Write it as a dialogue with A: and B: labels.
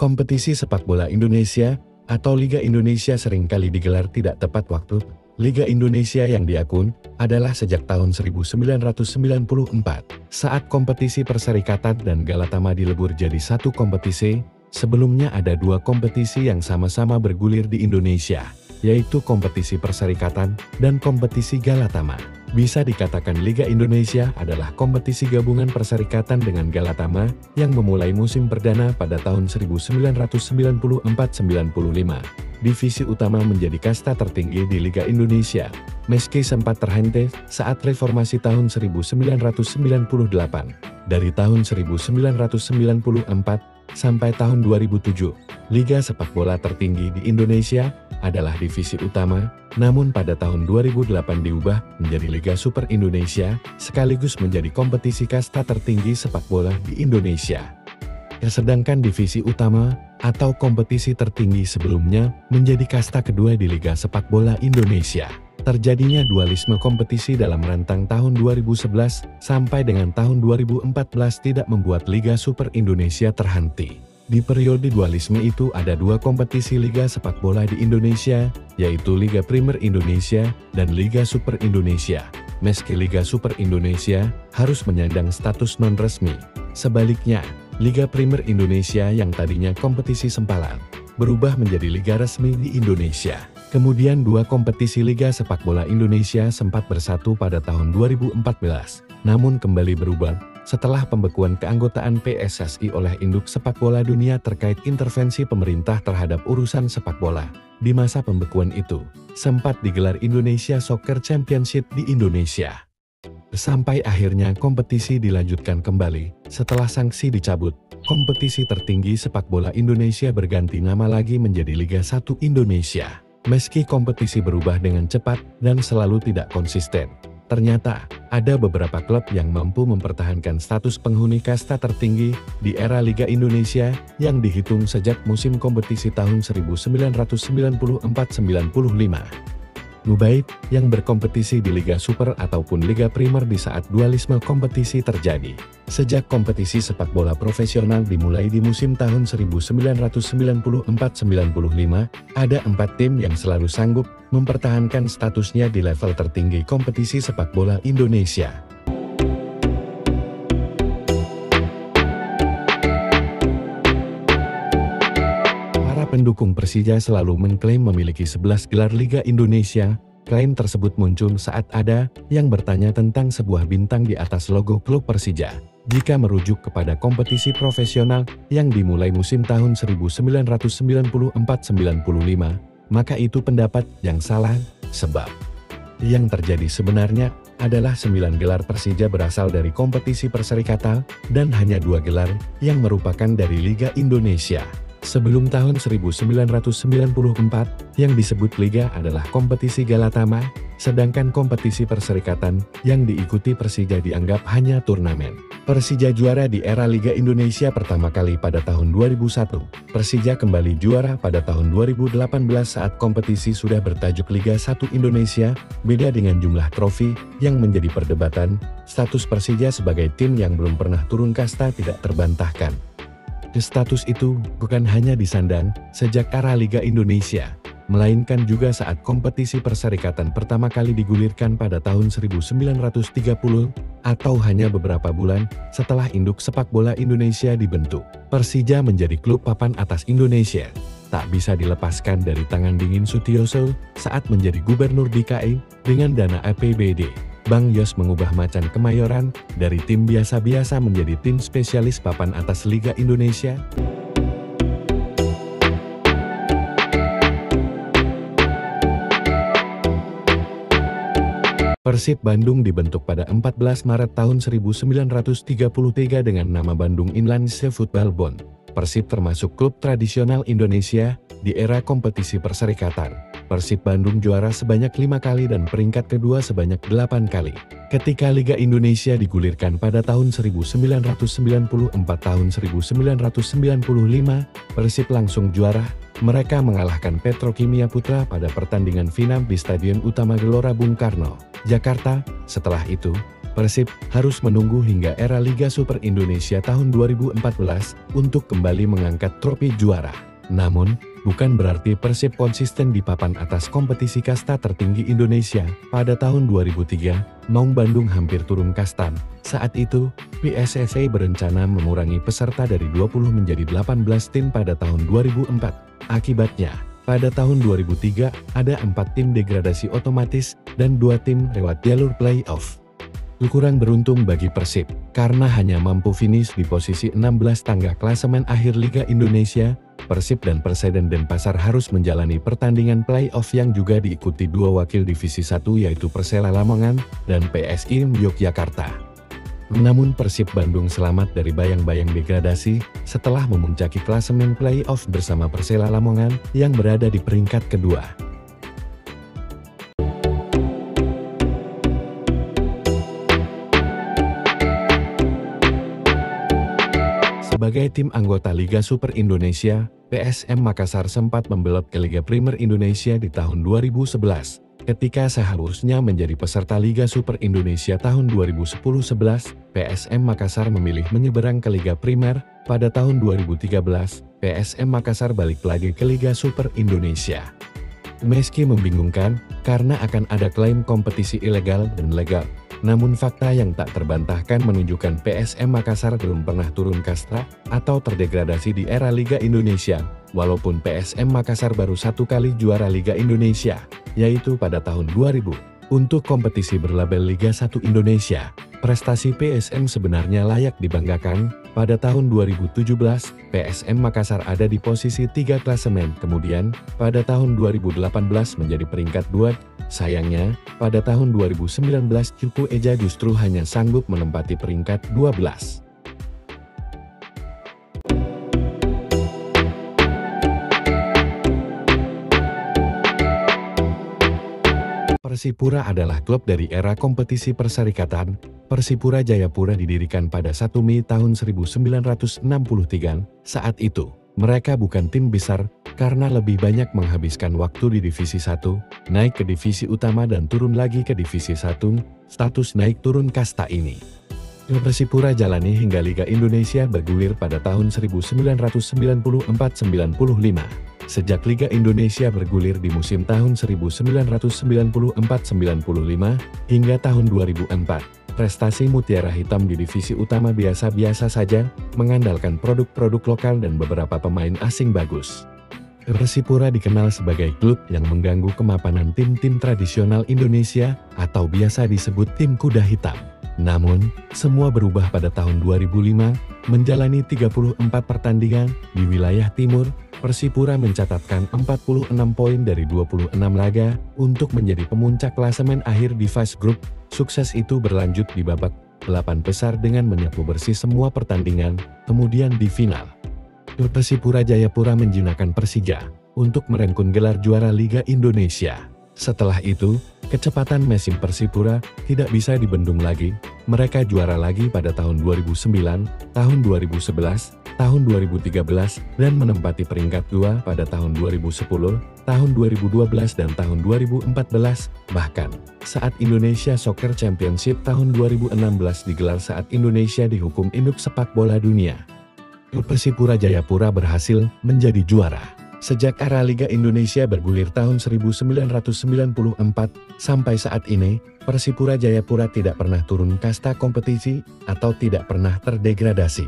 A: Kompetisi sepak bola Indonesia atau Liga Indonesia seringkali digelar tidak tepat waktu. Liga Indonesia yang diakun adalah sejak tahun 1994, saat kompetisi Perserikatan dan Galatama dilebur jadi satu kompetisi. Sebelumnya ada dua kompetisi yang sama-sama bergulir di Indonesia, yaitu kompetisi Perserikatan dan kompetisi Galatama. Bisa dikatakan Liga Indonesia adalah kompetisi gabungan Perserikatan dengan Galatama yang memulai musim perdana pada tahun 1994-95. Divisi utama menjadi kasta tertinggi di Liga Indonesia, meski sempat terhenti saat reformasi tahun 1998. Dari tahun 1994 sampai tahun 2007, Liga sepak bola tertinggi di Indonesia adalah divisi utama, namun pada tahun 2008 diubah menjadi Liga Super Indonesia, sekaligus menjadi kompetisi kasta tertinggi sepak bola di Indonesia. Sedangkan divisi utama atau kompetisi tertinggi sebelumnya menjadi kasta kedua di Liga Sepak Bola Indonesia. Terjadinya dualisme kompetisi dalam rentang tahun 2011 sampai dengan tahun 2014 tidak membuat Liga Super Indonesia terhenti. Di periode dualisme itu ada dua kompetisi Liga Sepak Bola di Indonesia, yaitu Liga Primer Indonesia dan Liga Super Indonesia. Meski Liga Super Indonesia harus menyandang status non-resmi. Sebaliknya, Liga Primer Indonesia yang tadinya kompetisi sempalan, berubah menjadi liga resmi di Indonesia. Kemudian dua kompetisi Liga Sepak Bola Indonesia sempat bersatu pada tahun 2014, namun kembali berubah setelah pembekuan keanggotaan PSSI oleh Induk Sepak Bola Dunia terkait intervensi pemerintah terhadap urusan sepak bola. Di masa pembekuan itu, sempat digelar Indonesia Soccer Championship di Indonesia. Sampai akhirnya kompetisi dilanjutkan kembali, setelah sanksi dicabut, kompetisi tertinggi sepak bola Indonesia berganti nama lagi menjadi Liga 1 Indonesia. Meski kompetisi berubah dengan cepat dan selalu tidak konsisten, ternyata ada beberapa klub yang mampu mempertahankan status penghuni kasta tertinggi di era Liga Indonesia yang dihitung sejak musim kompetisi tahun 1994-95. Nubaib yang berkompetisi di Liga Super ataupun Liga Primer di saat dualisme kompetisi terjadi. Sejak kompetisi sepak bola profesional dimulai di musim tahun 1994-95, ada 4 tim yang selalu sanggup mempertahankan statusnya di level tertinggi kompetisi sepak bola Indonesia. Pendukung Persija selalu mengklaim memiliki 11 gelar Liga Indonesia. Klaim tersebut muncul saat ada yang bertanya tentang sebuah bintang di atas logo klub Persija. Jika merujuk kepada kompetisi profesional yang dimulai musim tahun 1994-95, maka itu pendapat yang salah, sebab yang terjadi sebenarnya adalah 9 gelar Persija berasal dari kompetisi Perserikatan dan hanya 2 gelar yang merupakan dari Liga Indonesia. Sebelum tahun 1994, yang disebut Liga adalah kompetisi Galatama, sedangkan kompetisi Perserikatan yang diikuti Persija dianggap hanya turnamen. Persija juara di era Liga Indonesia pertama kali pada tahun 2001. Persija kembali juara pada tahun 2018 saat kompetisi sudah bertajuk Liga 1 Indonesia. Beda dengan jumlah trofi yang menjadi perdebatan, status Persija sebagai tim yang belum pernah turun kasta tidak terbantahkan. Status itu bukan hanya disandang sejak era Liga Indonesia, melainkan juga saat kompetisi Perserikatan pertama kali digulirkan pada tahun 1930 atau hanya beberapa bulan setelah Induk Sepak Bola Indonesia dibentuk. Persija menjadi klub papan atas Indonesia, tak bisa dilepaskan dari tangan dingin Sutioso saat menjadi gubernur DKI dengan dana APBD. Bang Yos mengubah macan Kemayoran dari tim biasa-biasa menjadi tim spesialis papan atas Liga Indonesia. Persib Bandung dibentuk pada 14 Maret tahun 1933 dengan nama Bandung Inland Football Bond. Persib termasuk klub tradisional Indonesia di era kompetisi Perserikatan. Persib Bandung juara sebanyak 5 kali dan peringkat kedua sebanyak 8 kali. Ketika Liga Indonesia digulirkan pada tahun 1994 tahun 1995, Persib langsung juara. Mereka mengalahkan Petrokimia Putra pada pertandingan final di Stadion Utama Gelora Bung Karno, Jakarta. Setelah itu, Persib harus menunggu hingga era Liga Super Indonesia tahun 2014 untuk kembali mengangkat trofi juara. Namun, bukan berarti Persib konsisten di papan atas kompetisi kasta tertinggi Indonesia. Pada tahun 2003, Maung Bandung hampir turun kasta. Saat itu, PSSI berencana mengurangi peserta dari 20 menjadi 18 tim pada tahun 2004. Akibatnya, pada tahun 2003, ada 4 tim degradasi otomatis dan 2 tim lewat jalur play-off. Kurang beruntung bagi Persib, karena hanya mampu finish di posisi 16 tangga klasemen akhir Liga Indonesia. Persib dan Perseden Denpasar harus menjalani pertandingan play-off yang juga diikuti 2 wakil divisi 1 yaitu Persela Lamongan dan PSIM Yogyakarta. Namun Persib Bandung selamat dari bayang-bayang degradasi setelah memuncaki klasemen play-off bersama Persela Lamongan yang berada di peringkat kedua. Sebagai tim anggota Liga Super Indonesia, PSM Makassar sempat membelot ke Liga Primer Indonesia di tahun 2011. Ketika seharusnya menjadi peserta Liga Super Indonesia tahun 2010-11, PSM Makassar memilih menyeberang ke Liga Primer. Pada tahun 2013, PSM Makassar balik lagi ke Liga Super Indonesia. Meski membingungkan, karena akan ada klaim kompetisi ilegal dan legal. Namun fakta yang tak terbantahkan menunjukkan PSM Makassar belum pernah turun kasta atau terdegradasi di era Liga Indonesia, walaupun PSM Makassar baru 1 kali juara Liga Indonesia, yaitu pada tahun 2000. Untuk kompetisi berlabel Liga 1 Indonesia, prestasi PSM sebenarnya layak dibanggakan. Pada tahun 2017, PSM Makassar ada di posisi 3 klasemen, kemudian pada tahun 2018 menjadi peringkat 2. Sayangnya, pada tahun 2019 Cupu Eja justru hanya sanggup menempati peringkat 12. Persipura adalah klub dari era kompetisi perserikatan. Persipura Jayapura didirikan pada 1 Mei tahun 1963. Saat itu, mereka bukan tim besar, karena lebih banyak menghabiskan waktu di Divisi 1, naik ke Divisi Utama dan turun lagi ke Divisi 1, status naik turun kasta ini. Persipura jalani hingga Liga Indonesia bergulir pada tahun 1994-95. Sejak Liga Indonesia bergulir di musim tahun 1994-95 hingga tahun 2004, prestasi Mutiara Hitam di Divisi Utama biasa-biasa saja, mengandalkan produk-produk lokal dan beberapa pemain asing bagus. Persipura dikenal sebagai klub yang mengganggu kemapanan tim-tim tradisional Indonesia atau biasa disebut tim kuda hitam. Namun, semua berubah pada tahun 2005, menjalani 34 pertandingan di wilayah timur. Persipura mencatatkan 46 poin dari 26 laga untuk menjadi pemuncak klasemen akhir di fase grup. Sukses itu berlanjut di babak 8 besar dengan menyapu bersih semua pertandingan, kemudian di final. Persipura Jayapura menjinakkan Persija untuk merengkuh gelar juara Liga Indonesia. Setelah itu, kecepatan mesin Persipura tidak bisa dibendung lagi. Mereka juara lagi pada tahun 2009, tahun 2011, tahun 2013, dan menempati peringkat 2 pada tahun 2010, tahun 2012 dan tahun 2014. Bahkan, saat Indonesia Soccer Championship tahun 2016 digelar saat Indonesia dihukum Induk Sepak Bola Dunia, Persipura Jayapura berhasil menjadi juara. Sejak era Liga Indonesia bergulir tahun 1994 sampai saat ini, Persipura Jayapura tidak pernah turun kasta kompetisi atau tidak pernah terdegradasi.